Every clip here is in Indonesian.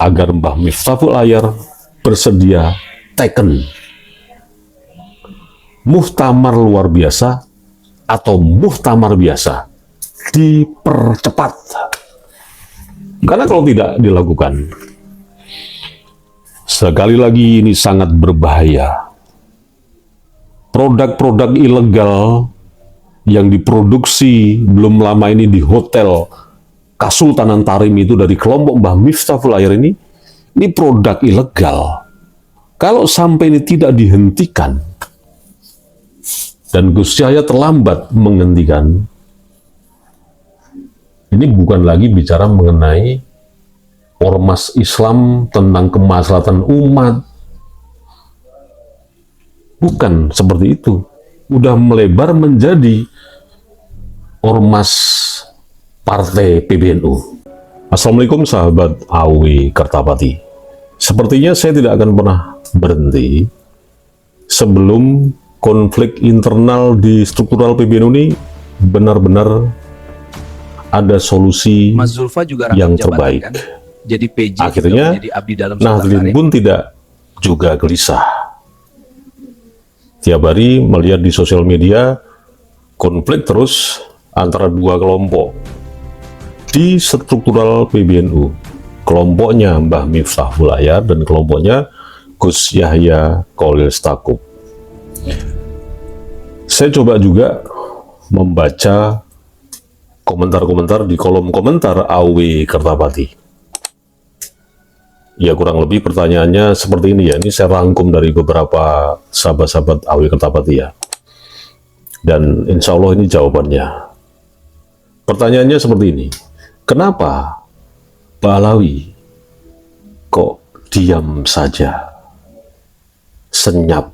agar Mbah Miftahul Ayar bersedia taken muktamar luar biasa atau muktamar biasa dipercepat. Karena kalau tidak dilakukan, sekali lagi ini sangat berbahaya. Produk-produk ilegal yang diproduksi belum lama ini di hotel Kasultanan Tarim itu dari kelompok Mbah Miftahul Ayar ini produk ilegal. Kalau sampai ini tidak dihentikan dan Gus Yahya terlambat menghentikan, ini bukan lagi bicara mengenai ormas Islam tentang kemaslahatan umat. Bukan seperti itu. Udah melebar menjadi ormas Partai PBNU. Assalamualaikum sahabat AW Kertapati. Sepertinya saya tidak akan pernah berhenti sebelum konflik internal di struktural PBNU ini benar-benar ada solusi Mas Zulfa juga yang jabatan, terbaik. kan? Jadi PJ Akhirnya menjadi abdi dalam Nahdlin pun tidak juga gelisah. Tiap hari melihat di sosial media konflik terus antara dua kelompok di struktural PBNU. Kelompoknya Mbah Miftahul Ayar dan kelompoknya Gus Yahya Khalil Stakuf. Saya coba juga membaca komentar-komentar di kolom komentar AW Kertapati. Ya kurang lebih pertanyaannya seperti ini ya. Ini saya rangkum dari beberapa sahabat-sahabat AW Kertapati ya. Dan insya Allah ini jawabannya. Pertanyaannya seperti ini. Kenapa Pak Alawi kok diam saja? Senyap.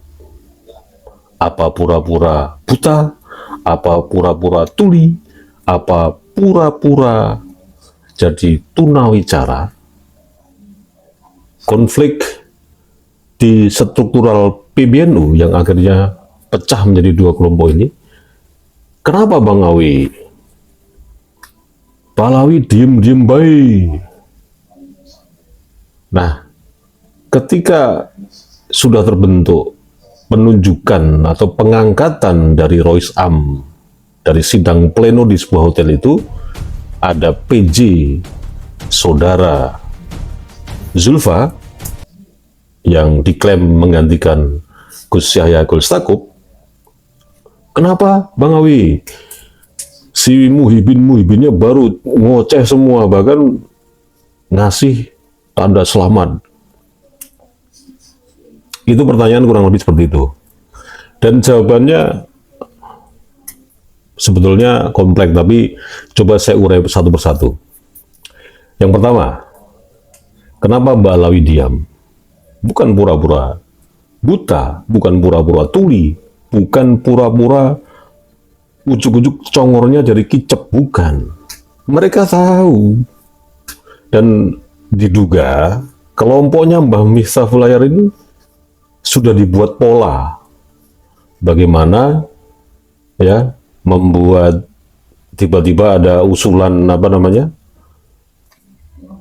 Apa pura-pura buta? Apa pura-pura tuli? Apa pura-pura jadi tunawicara? Konflik di struktural PBNU yang akhirnya pecah menjadi dua kelompok ini. Kenapa Bang Awi? Pak Alawi diem-diem baik. Nah, ketika sudah terbentuk penunjukan atau pengangkatan dari Rois Am dari sidang pleno di sebuah hotel itu, ada PJ saudara Zulfa yang diklaim menggantikan Gus Yahya Khalil Stakuf. Kenapa Bang Awi? Si Muhibinnya baru ngoceh semua, bahkan ngasih tanda selamat. Itu pertanyaan kurang lebih seperti itu. Dan jawabannya sebetulnya kompleks, tapi coba saya urai satu persatu. Yang pertama, kenapa Mbak Alawi diam? Bukan pura-pura buta, bukan pura-pura tuli, bukan pura-pura ujuk-ujuk congornya dari kicep, bukan. Mereka tahu dan diduga kelompoknya Mbah Miftahul Ayar ini sudah dibuat pola bagaimana ya membuat tiba-tiba ada usulan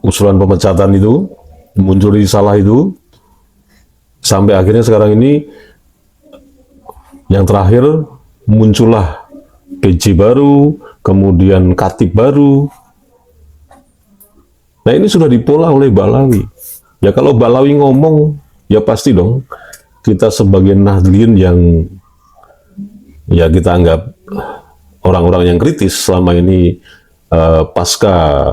usulan pemecatan itu muncul risalah itu sampai akhirnya sekarang ini yang terakhir muncullah PJ baru, kemudian Katib baru. Nah ini sudah dipola oleh Mbak Alawi. Ya kalau Mbak Alawi ngomong, ya pasti dong kita sebagai Nahdlin yang ya kita anggap orang-orang yang kritis selama ini pasca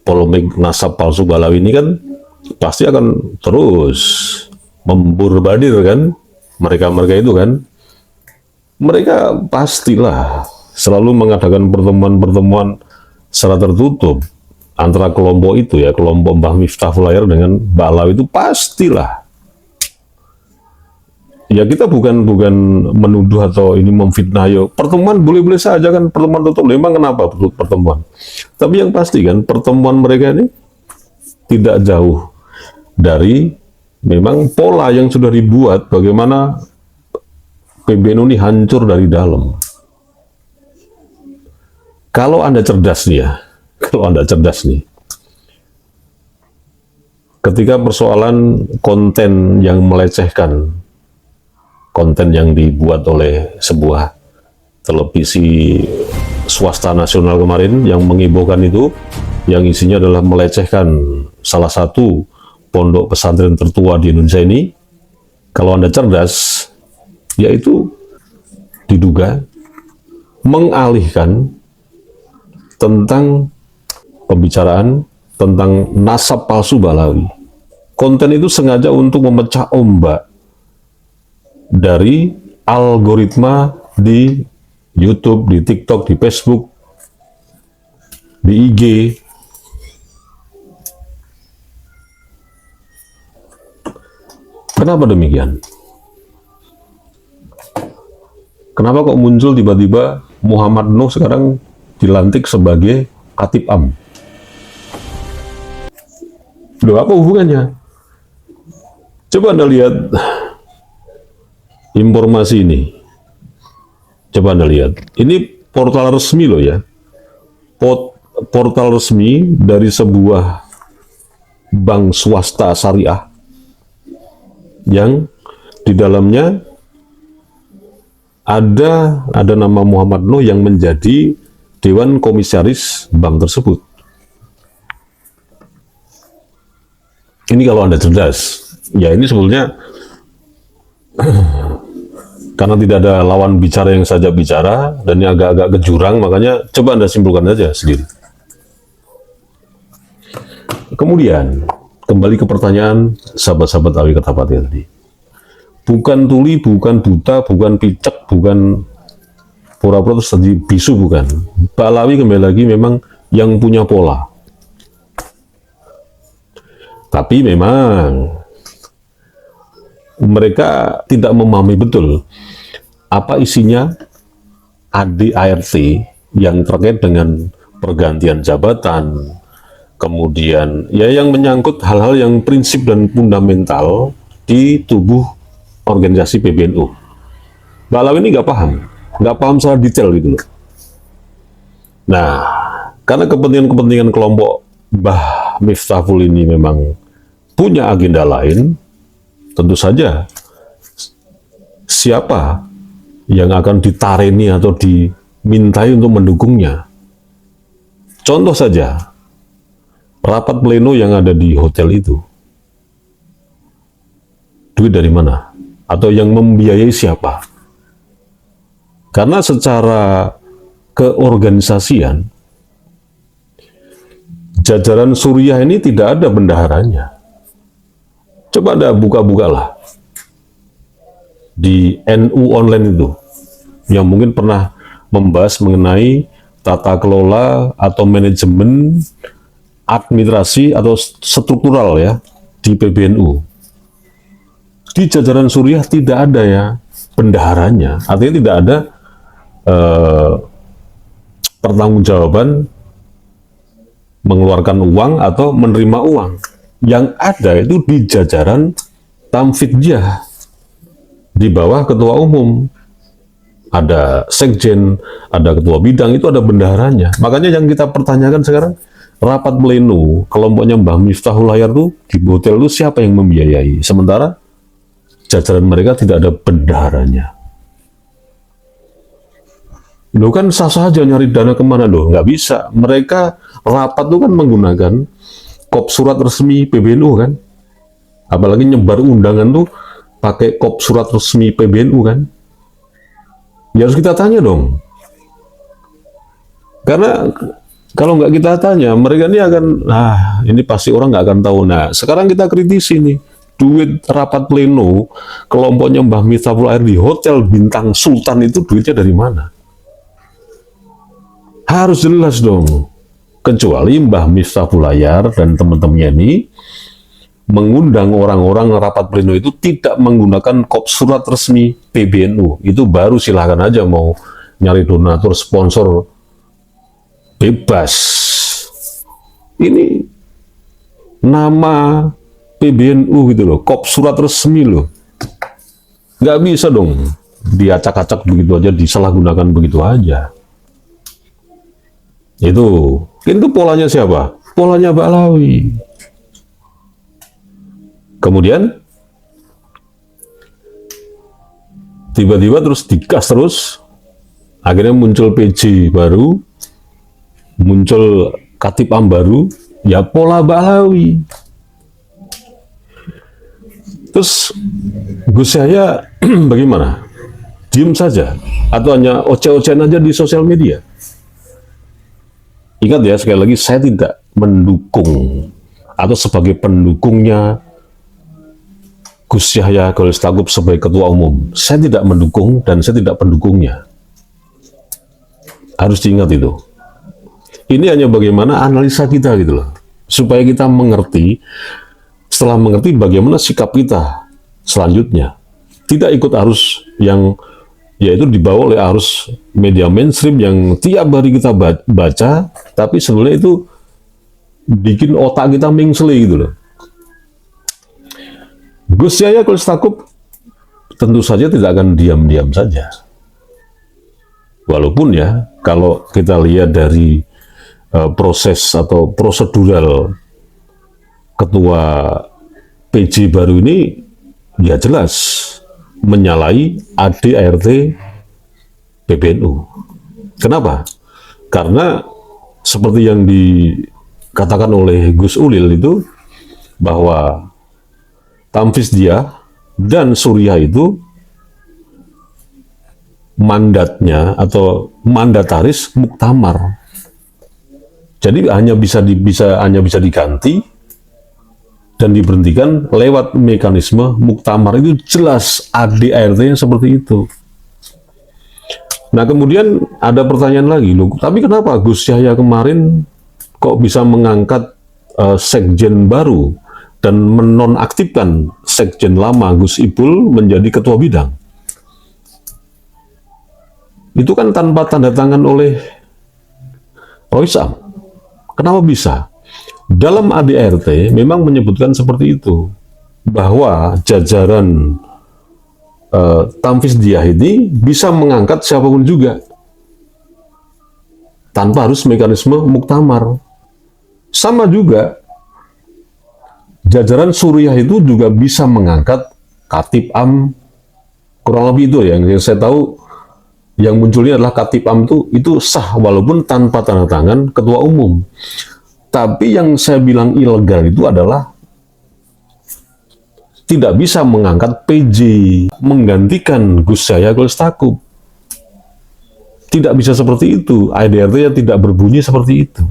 polemik nasab palsu Mbak Alawi ini kan pasti akan terus memburbadir kan mereka-mereka itu kan. Mereka pastilah selalu mengadakan pertemuan-pertemuan secara tertutup antara kelompok itu ya, kelompok Mbah Miftahul Ayar dengan Mbak Alawi itu pastilah. Ya kita bukan menuduh atau ini memfitnah, yo pertemuan boleh-boleh saja kan, pertemuan tutup, memang kenapa pertemuan? Tapi yang pasti kan pertemuan mereka ini tidak jauh dari memang pola yang sudah dibuat bagaimana PBNU ini hancur dari dalam. Kalau Anda cerdas nih ya, kalau Anda cerdas nih, ketika persoalan konten yang melecehkan, konten yang dibuat oleh sebuah televisi swasta nasional kemarin yang mengibohkan itu, yang isinya adalah melecehkan salah satu pondok pesantren tertua di Indonesia ini. Kalau Anda cerdas, yaitu diduga mengalihkan tentang pembicaraan tentang nasab palsu Balawi. Konten itu sengaja untuk memecah ombak dari algoritma di YouTube, di TikTok, di Facebook, di IG. Kenapa demikian? Kenapa kok muncul tiba-tiba Muhammad Nuh sekarang dilantik sebagai Khatib Am? Loh, apa hubungannya? Coba Anda lihat informasi ini. Coba Anda lihat. Ini portal resmi loh ya. Portal resmi dari sebuah bank swasta syariah yang di dalamnya ada nama Muhammad Nuh yang menjadi Dewan Komisaris bank tersebut. Ini kalau Anda cerdas, ya ini sebetulnya karena tidak ada lawan bicara yang saja bicara dan ini agak-agak ke jurang, makanya coba Anda simpulkan saja sendiri. Kemudian kembali ke pertanyaan sahabat-sahabat Awi Kertapati tadi. Bukan tuli, bukan buta, bukan picek, bukan pura-pura terus tadi bisu, bukan. Balawi kembali lagi memang yang punya pola. Tapi memang mereka tidak memahami betul apa isinya ADART yang terkait dengan pergantian jabatan, kemudian ya yang menyangkut hal-hal yang prinsip dan fundamental di tubuh organisasi PBNU. Balawi ini nggak paham secara detail gitu loh. Nah, karena kepentingan kelompok Mbah Miftahul ini memang punya agenda lain, tentu saja siapa yang akan ditareni atau dimintai untuk mendukungnya. Contoh saja, rapat pleno yang ada di hotel itu, duit dari mana? Atau yang membiayai siapa? Karena secara keorganisasian, jajaran Suriah ini tidak ada bendaharanya. Coba Anda buka-bukalah di NU online itu, yang mungkin pernah membahas mengenai tata kelola atau manajemen administrasi atau struktural ya di PBNU. Di jajaran Suriah tidak ada ya bendaharanya, artinya tidak ada pertanggungjawaban mengeluarkan uang atau menerima uang. Yang ada itu di jajaran Tamfidjah, di bawah ketua umum. Ada sekjen, ada ketua bidang, itu ada bendaharanya. Makanya yang kita pertanyakan sekarang, rapat pleno kelompoknya Mbah Miftahul Hayar itu di hotel itu siapa yang membiayai? Sementara jajaran mereka tidak ada bendaharanya. Loh kan sah-sah aja nyari dana kemana loh? Nggak bisa. Mereka rapat itu kan menggunakan kop surat resmi PBNU kan. Apalagi nyebar undangan tuh pakai kop surat resmi PBNU kan. Ya harus kita tanya dong. Karena kalau nggak kita tanya, mereka ini akan, ini pasti orang nggak akan tahu. Nah, sekarang kita kritisi nih. Duit rapat pleno kelompoknya Mbah Miftahul Hayar di Hotel Bintang Sultan itu duitnya dari mana? Harus jelas dong. Kecuali Mbah Miftahul Hayar dan teman-temannya ini mengundang orang-orang rapat pleno itu tidak menggunakan kop surat resmi PBNU. Itu baru silahkan aja mau nyari donatur, sponsor, bebas. Ini nama PBNU gitu loh, kop surat resmi loh. Nggak bisa dong diacak-acak begitu aja, disalahgunakan begitu aja. Itu polanya siapa? Polanya Balawi. Kemudian tiba-tiba terus digas terus, akhirnya muncul PJ baru, muncul Katib Am baru, ya pola Balawi. Terus Gus Yahya bagaimana? Diem saja atau hanya oceh-ocehan aja di sosial media? Ingat ya, sekali lagi, saya tidak mendukung atau sebagai pendukungnya Gus Yahya Khalil Stakuf sebagai ketua umum. Saya tidak mendukung dan saya tidak pendukungnya. Harus diingat itu. Ini hanya bagaimana analisa kita gitu loh. Supaya kita mengerti, setelah mengerti bagaimana sikap kita selanjutnya. Tidak ikut arus yang yaitu dibawa oleh arus media mainstream yang tiap hari kita baca, tapi sebenarnya itu bikin otak kita mengseli gitu loh. Gus Yahya Khalil Stakuf tentu saja tidak akan diam-diam saja. Walaupun ya, kalau kita lihat dari proses atau prosedural ketua PJ baru ini, ya jelas menyalahi ADART PBNU. Kenapa? Karena seperti yang dikatakan oleh Gus Ulil itu, bahwa Tamfiz Dia dan Surya itu mandatnya atau mandataris muktamar. Jadi hanya bisa diganti dan diberhentikan lewat mekanisme muktamar. Itu jelas ADART-nya seperti itu. Nah, kemudian ada pertanyaan lagi, loh, tapi kenapa Gus Yahya kemarin kok bisa mengangkat sekjen baru dan menonaktifkan sekjen lama Gus Ipul menjadi ketua bidang? Itu kan tanpa tanda tangan oleh Roisam. Kenapa bisa? Dalam ADART memang menyebutkan seperti itu, bahwa jajaran Tamfiz Dia ini bisa mengangkat siapapun juga tanpa harus mekanisme muktamar. Sama juga jajaran Surya itu juga bisa mengangkat Katib Am, kurang lebih itu ya, yang saya tahu. Yang munculnya adalah Katib Am itu sah walaupun tanpa tanda tangan ketua umum. Tapi yang saya bilang ilegal itu adalah tidak bisa mengangkat PJ menggantikan Gus Yahya Khalil Stakuf. Tidak bisa seperti itu. ADART-nya tidak berbunyi seperti itu.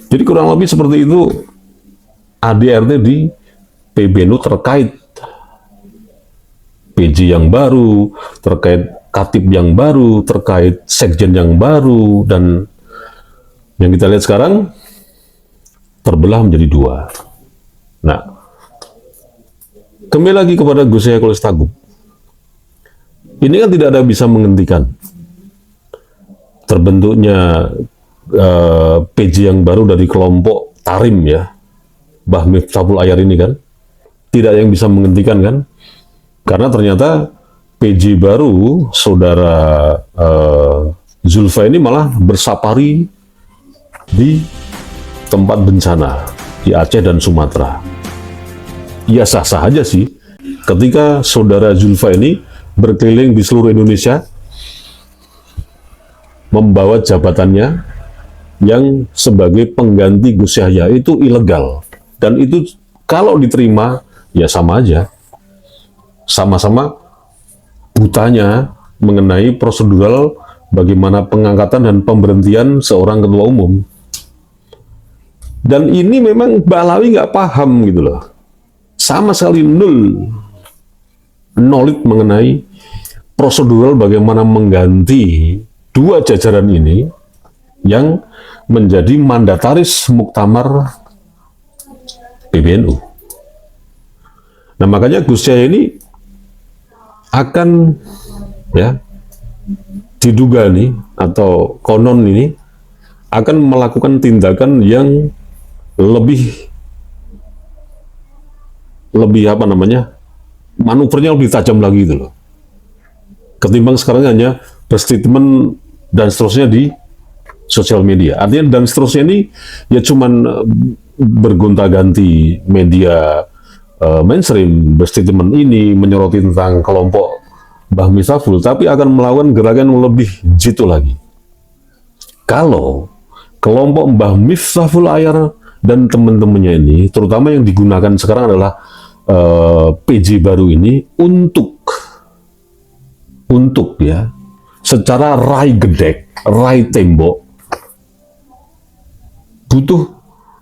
Jadi kurang lebih seperti itu ADART di PBNU terkait PJ yang baru, terkait Katib yang baru, terkait sekjen yang baru, dan yang kita lihat sekarang terbelah menjadi dua. Nah, kembali lagi kepada Gus Yahya Khalil Stakuf. Ini kan tidak ada bisa menghentikan terbentuknya PJ yang baru dari kelompok Tarim ya, Mbah Miftahul Ayar ini kan. Tidak ada yang bisa menghentikan kan. Karena ternyata PJ baru, saudara Zulfa ini malah bersapari di tempat bencana di Aceh dan Sumatera. Ya sah-sah aja sih, ketika saudara Zulfa ini berkeliling di seluruh Indonesia membawa jabatannya yang sebagai pengganti Gus Yahya, itu ilegal. Dan itu kalau diterima, ya sama aja. Sama-sama butanya mengenai prosedural bagaimana pengangkatan dan pemberhentian seorang ketua umum. Dan ini memang Balawi nggak paham gitu loh. Sama sekali knowledge mengenai prosedural bagaimana mengganti dua jajaran ini yang menjadi mandataris muktamar PBNU. Nah, makanya Gus Yahya ini akan ya diduga nih, atau konon ini akan melakukan tindakan yang lebih apa namanya, manuvernya lebih tajam lagi gitu loh, ketimbang sekarang hanya berstatement dan seterusnya di sosial media. Artinya dan seterusnya ini ya cuman bergonta-ganti media mainstream berstatement ini menyoroti tentang kelompok Mbah Miftahul, tapi akan melakukan gerakan yang lebih jitu lagi. Kalau kelompok Mbah Miftahul Ayar dan teman-temannya ini, terutama yang digunakan sekarang adalah PJ baru ini untuk ya secara rai gedek, rai tembok, butuh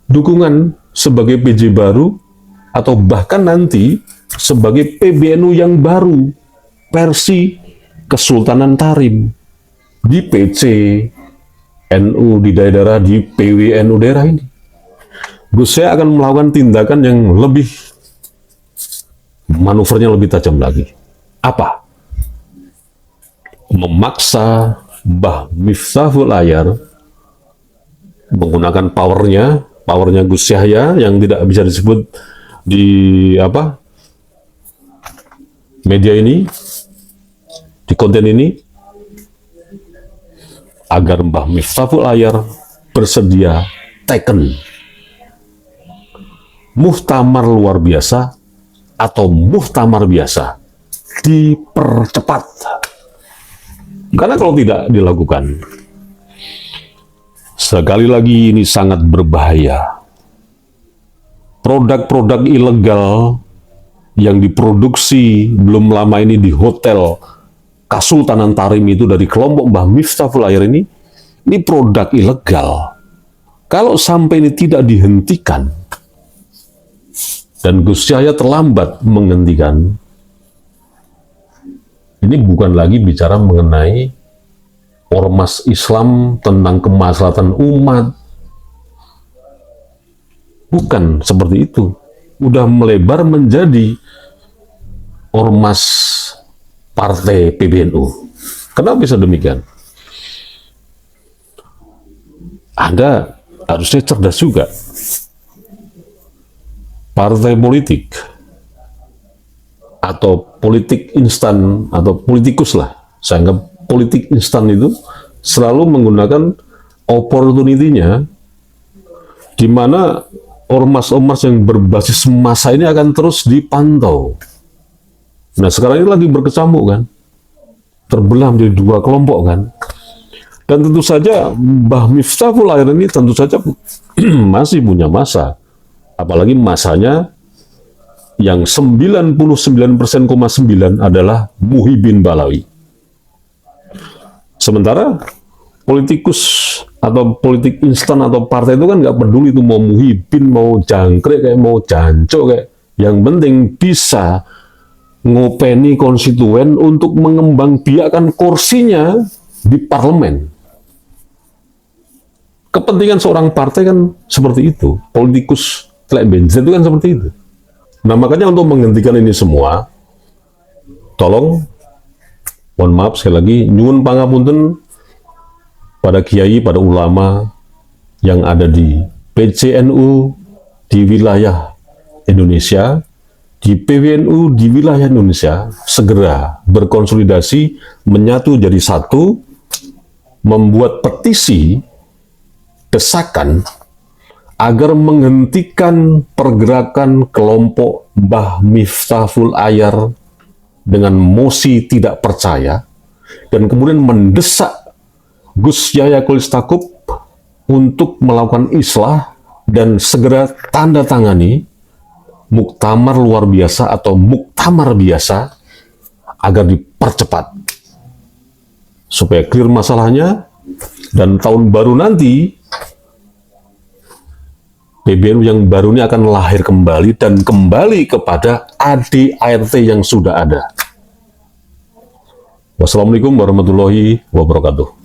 dukungan sebagai PJ baru atau bahkan nanti sebagai PBNU yang baru versi Kesultanan Tarim di PC NU di daerah, di PWNU daerah ini. Gus Yahya akan melakukan tindakan yang lebih manuvernya lebih tajam lagi. Apa? Memaksa Mbah Miftahul Ayar menggunakan powernya Gus Yahya yang tidak bisa disebut di media ini, di konten ini, agar Mbah Miftahul Ayar bersedia taken muktamar luar biasa atau muktamar biasa dipercepat. Karena kalau tidak dilakukan, sekali lagi ini sangat berbahaya. Produk-produk ilegal yang diproduksi belum lama ini di hotel Kesultanan Tarim itu dari kelompok Mbah Miftahul Ayar ini produk ilegal. Kalau sampai ini tidak dihentikan dan Gus Yahya terlambat menghentikan, ini bukan lagi bicara mengenai ormas Islam tentang kemaslahatan umat. Bukan seperti itu. Udah melebar menjadi ormas partai PBNU. Kenapa bisa demikian? Anda harusnya cerdas juga. Partai politik atau politik instan atau politikus lah, saya anggap politik instan itu selalu menggunakan opportunity-nya di mana ormas-ormas yang berbasis massa ini akan terus dipantau. Nah sekarang ini lagi berkecamuk kan, terbelah menjadi dua kelompok kan, dan tentu saja Mbah Miftahul Ayar ini tentu saja masih punya massa, apalagi massanya yang 99,9% adalah Muhyiddin Balawi. Sementara politikus atau politik instan atau partai itu kan nggak peduli itu mau Muhyiddin, mau jangkrik, kayak mau jancok kayak. Yang penting bisa ngopeni konstituen untuk mengembangbiakkan kursinya di parlemen. Kepentingan seorang partai kan seperti itu. Politikus telek bensin itu kan seperti itu. Nah makanya untuk menghentikan ini semua, tolong, mohon maaf sekali lagi, nyuwun pangapunten pada kiai, pada ulama yang ada di PCNU di wilayah Indonesia, di PWNU di wilayah Indonesia, segera berkonsolidasi, menyatu jadi satu, membuat petisi, desakan, agar menghentikan pergerakan kelompok Mbah Miftahul Ayar dengan mosi tidak percaya, dan kemudian mendesak Gus Yahya Khalilistakuf untuk melakukan islah dan segera tanda tangani muktamar luar biasa atau muktamar biasa agar dipercepat supaya clear masalahnya, dan tahun baru nanti PBNU yang baru ini akan lahir kembali dan kembali kepada ADART yang sudah ada. Wassalamualaikum warahmatullahi wabarakatuh.